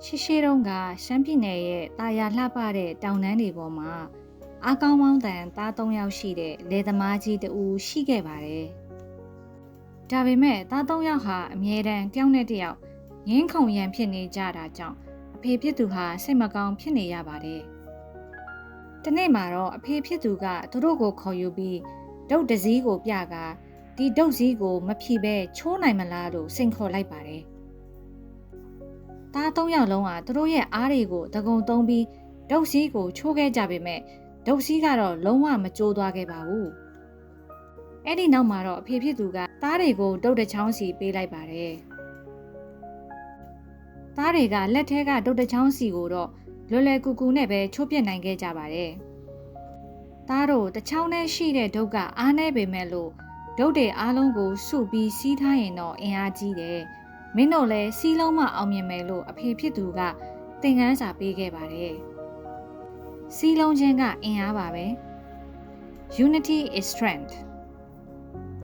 ရှေးတုန်းကရှမ်းပြည်နယ်ရဲ့တာယာလှပတဲ့တောင်တန်းတွေပေါ်မှာအားကောင်းမောင်းတန်သား၃ယောက်ရှိတဲ့လယ်သမားကြီးတဦးရှိခဲ့ပါတယ်။ဒါပေမဲ့သား၃ယောက်ဟာအမြဲတမ်းတယောက်နဲ့တယောက်ငင်းခုန်ရန်ဖြစ်နေကြတာကြောင့်အဖေဖြစ်သူဟာစိတ်မကောင်းဖြစ်နေရပါတယ်။ဒီနေ့မှာတော့အဖေဖြစ်သူကသူတို့ကိုခေါ်ယူပြီးဒုတ်တစည်းကိုပြကဒီဒုတ်စည်းကိုမဖြီးပဲချိုးနိုင်မလားလို့စိန်ခေါ်လိုက်ပါတယ်။သား၃ယောက်လုံးကသူတို့ရဲ့အားတွေကိုတကုံသုံးပြီးဒုတ်စည်းကိုချိုးခဲ့ကြပေမဲ့ဒုတ်စည်းကတော့လုံးဝမကျိုးသွားခဲ့ပါဘူး။အဲ့ဒီနောက်မှာတော့အဖေဖြစ်သူကသားတွေကိုဒုတ်တစ်ချောင်းစီပေးလိုက်ပါတယ်။သားတွေကလက်ထဲကဒုတ်တစ်ချောင်းစီကိုတော့လွယ်လွယ်ကူကူနဲ့ပဲချိုးပြစ်နိုင်ခဲ့ကြပါတယ်။သားတို့တစ်ချောင်းနဲ့ရှိတဲ့ဒုတ်ကအားနေပေမဲ့လို့ဒုတ်တွေအားလုံးကိုစုပြီးစီးထားရင်တော့အင်အားကြီးတယ်။မင်းတို့လည်းစီးလုံးမအောင်မြင်မယ်လို့အဖေဖြစ်သူကသင်ခန်းစာပေးခဲ့ပါတယ်။စီးလုံးချင်းကအင်အားပါပဲ။ Unity is strength